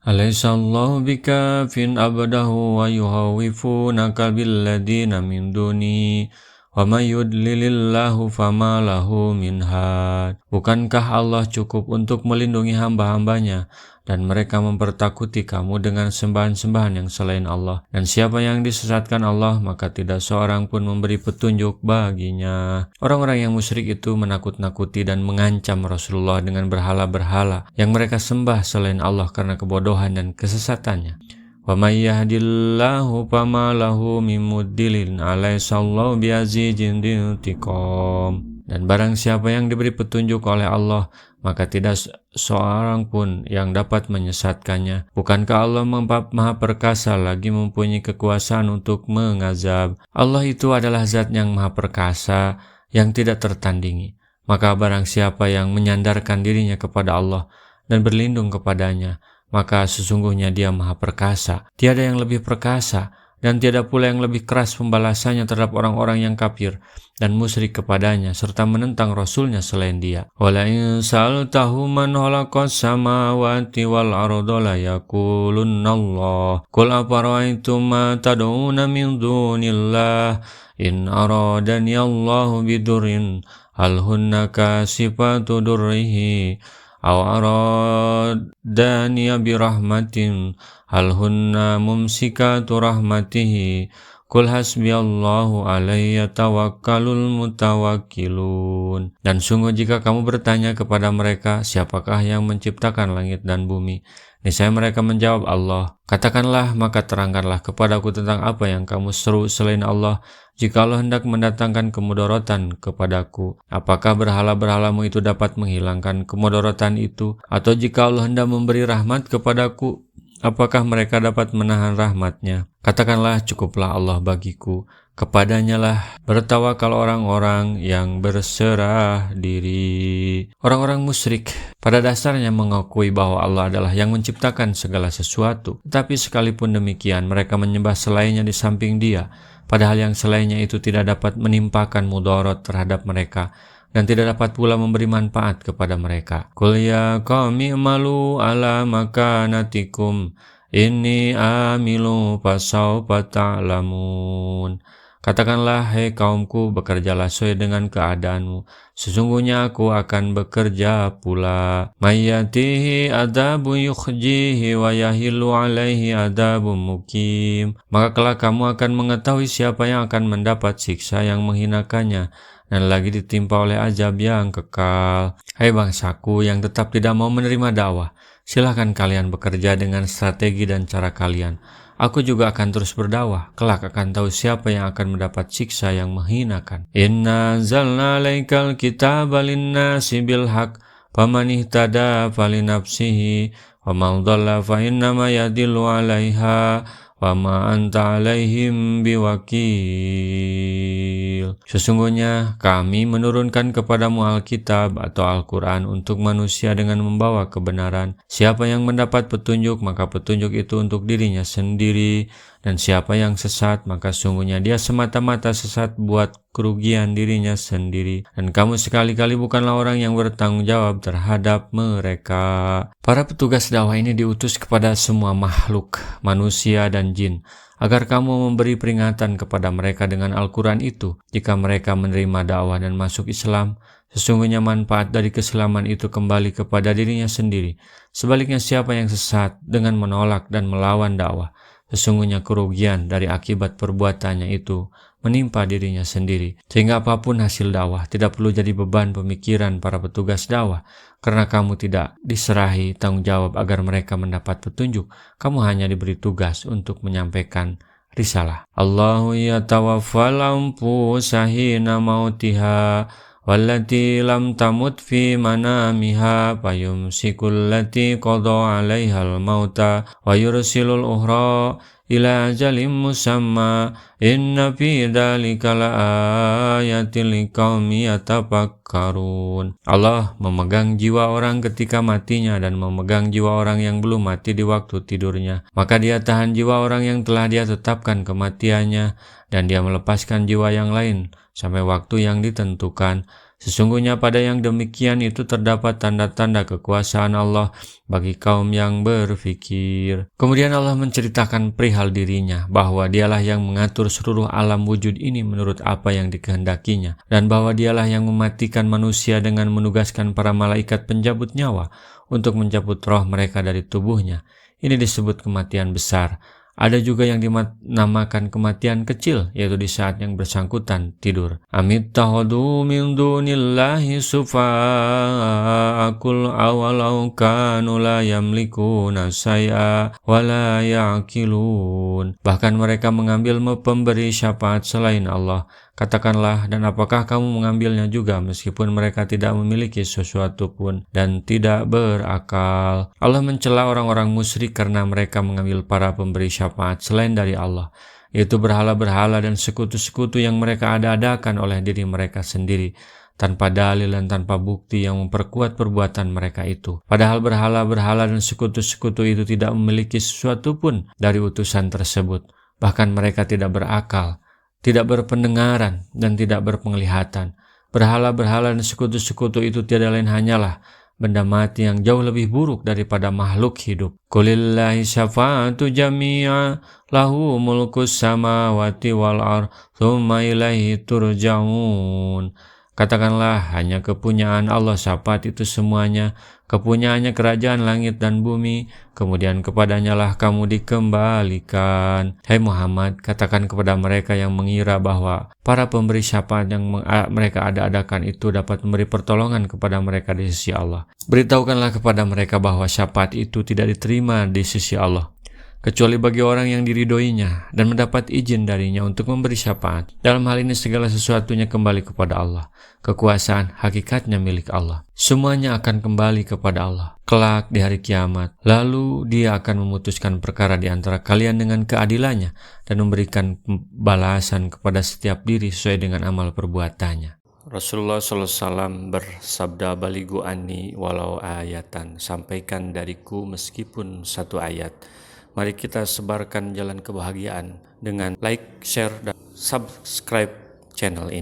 Alaihissallahu bikafin abdahu wa yuhawifunaka billadina min duni wa may yudlilillahu fama lahu min had. Bukankah Allah cukup untuk melindungi hamba-hambanya dan mereka mempertakuti kamu dengan sembahan-sembahan yang selain Allah, dan siapa yang disesatkan Allah maka tidak seorang pun memberi petunjuk baginya. Orang-orang yang musyrik itu menakut-nakuti dan mengancam Rasulullah dengan berhala-berhala yang mereka sembah selain Allah karena kebodohan dan kesesatannya. Wa may yahdillahu fama lahu min mudlilin alaihissallahu biazizin intiqam. Dan barang siapa yang diberi petunjuk oleh Allah, maka tidak seorang pun yang dapat menyesatkannya. Bukankah Allah Maha Perkasa lagi mempunyai kekuasaan untuk mengazab? Allah itu adalah zat yang Maha Perkasa yang tidak tertandingi. Maka barang siapa yang menyandarkan dirinya kepada Allah dan berlindung kepadanya, maka sesungguhnya Dia Maha Perkasa. Tiada yang lebih perkasa dan tiada pula yang lebih keras pembalasannya terhadap orang-orang yang kafir dan musyrik kepadanya serta menentang Rasulnya selain Dia. Wala in sa'altahu man khalaqas samawati wal arda la yaqulunallah. Qul afara'aytum ma tad'una min dunillah in aradani Allahu bidurrin hal hunna kasifatu durrihi aw aradani birahmatin hal hunna mumsikatu rahmatihi. Qul hasbiyallahu alayya tawakkalul mutawakkilun. Dan sungguh jika kamu bertanya kepada mereka, siapakah yang menciptakan langit dan bumi? Niscaya mereka menjawab, Allah. Katakanlah, maka terangkanlah kepadaku tentang apa yang kamu seru selain Allah. Jika Allah hendak mendatangkan kemudaratan kepadaku, apakah berhala-berhalamu itu dapat menghilangkan kemudaratan itu? Atau jika Allah hendak memberi rahmat kepadaku, apakah mereka dapat menahan rahmatnya? Katakanlah, cukuplah Allah bagiku. Kepadanya lah bertawakal orang-orang yang berserah diri. Orang-orang musyrik pada dasarnya mengakui bahwa Allah adalah yang menciptakan segala sesuatu. Tetapi sekalipun demikian, mereka menyembah selainnya di samping Dia, padahal yang selainnya itu tidak dapat menimpakan mudarat terhadap mereka dan tidak dapat pula memberi manfaat kepada mereka. Qul ya qaumi i'malu ala makanatikum inni amilu fasawfa ta'lamun. Katakanlah, hei kaumku, bekerjalah sesuai dengan keadaanmu. Sesungguhnya aku akan bekerja pula. Mayyatihi adabu yukhjihi wa yahilu alaihi adabu mukim. Maka kelak kamu akan mengetahui siapa yang akan mendapat siksa yang menghinakannya dan lagi ditimpa oleh azab yang kekal. Hai bangsaku yang tetap tidak mau menerima dakwah, silahkan kalian bekerja dengan strategi dan cara kalian. Aku juga akan terus berdakwah, kelak akan tahu siapa yang akan mendapat siksa yang menghinakan. Inna anzalna alaikal kitaba linnasi bilhaq, faman ihtada falinafsihi, wa man dhalla fa innama yadillu alaiha, wa ma anta alaihim biwakil. Sesungguhnya kami menurunkan kepadamu Alkitab atau Al-Quran untuk manusia dengan membawa kebenaran. Siapa yang mendapat petunjuk, maka petunjuk itu untuk dirinya sendiri, dan siapa yang sesat, maka sungguhnya dia semata-mata sesat buat kerugian dirinya sendiri. Dan kamu sekali-kali bukanlah orang yang bertanggung jawab terhadap mereka. Para petugas dakwah ini diutus kepada semua makhluk, manusia dan jin, agar kamu memberi peringatan kepada mereka dengan Al-Quran itu. Jika mereka menerima dakwah dan masuk Islam, sesungguhnya manfaat dari keislaman itu kembali kepada dirinya sendiri. Sebaliknya siapa yang sesat dengan menolak dan melawan dakwah, sesungguhnya kerugian dari akibat perbuatannya itu menimpa dirinya sendiri. Sehingga apapun hasil dakwah tidak perlu jadi beban pemikiran para petugas dakwah, karena kamu tidak diserahi tanggung jawab agar mereka mendapat petunjuk. Kamu hanya diberi tugas untuk menyampaikan risalah. Allahu yatawaffal anfusa hina mautiha wallati lam tamut fi manamiha fayumsikul lati qada 'alaihal mauta wa yursilul ukhra ila ajalin musamma inna fi dzalika laayatil liqaumi yatafakkarun. Allah memegang jiwa orang ketika matinya dan memegang jiwa orang yang belum mati di waktu tidurnya. Maka Dia tahan jiwa orang yang telah Dia tetapkan kematiannya, dan Dia melepaskan jiwa yang lain sampai waktu yang ditentukan. Sesungguhnya pada yang demikian itu terdapat tanda-tanda kekuasaan Allah bagi kaum yang berfikir. Kemudian Allah menceritakan perihal dirinya, bahwa dialah yang mengatur seluruh alam wujud ini menurut apa yang dikehendakinya, dan bahwa dialah yang mematikan manusia dengan menugaskan para malaikat penjabut nyawa untuk mencabut roh mereka dari tubuhnya. Ini disebut kematian besar. Ada juga yang dinamakan kematian kecil, yaitu di saat yang bersangkutan tidur. Amittakhadhu min dunillahi sufa'akul awalau kanu la yamlikuna syai'a wa la ya'qilun. Bahkan mereka mengambil pemberi syafaat selain Allah. Katakanlah, dan apakah kamu mengambilnya juga meskipun mereka tidak memiliki sesuatu pun dan tidak berakal? Allah mencela orang-orang musyrik karena mereka mengambil para pemberi syafaat selain dari Allah, yaitu berhala-berhala dan sekutu-sekutu yang mereka ada-adakan oleh diri mereka sendiri, tanpa dalil dan tanpa bukti yang memperkuat perbuatan mereka itu. Padahal berhala-berhala dan sekutu-sekutu itu tidak memiliki sesuatu pun dari utusan tersebut. Bahkan mereka tidak berakal, tidak berpendengaran, dan tidak berpenglihatan. Berhala-berhala dan sekutu-sekutu itu tiada lain hanyalah benda mati yang jauh lebih buruk daripada makhluk hidup. Qulillahi syafa'atu jami'a lahu mulkus samawati wal ardh tsumma ilaihi turja'un. Katakanlah, hanya kepunyaan Allah syafaat itu semuanya, kepunyaannya kerajaan langit dan bumi, kemudian kepadanya lah kamu dikembalikan. Hai Muhammad, katakan kepada mereka yang mengira bahwa para pemberi syafaat yang mereka ada-adakan itu dapat memberi pertolongan kepada mereka di sisi Allah. Beritahukanlah kepada mereka bahwa syafaat itu tidak diterima di sisi Allah, kecuali bagi orang yang diridhoinya dan mendapat izin darinya untuk memberi syafaat. Dalam hal ini segala sesuatunya kembali kepada Allah. Kekuasaan hakikatnya milik Allah. Semuanya akan kembali kepada Allah kelak di hari kiamat. Lalu Dia akan memutuskan perkara di antara kalian dengan keadilannya dan memberikan balasan kepada setiap diri sesuai dengan amal perbuatannya. Rasulullah SAW bersabda, "Balighu anni walau ayatan." Sampaikan dariku meskipun satu ayat. Mari kita sebarkan jalan kebahagiaan dengan like, share, dan subscribe channel ini.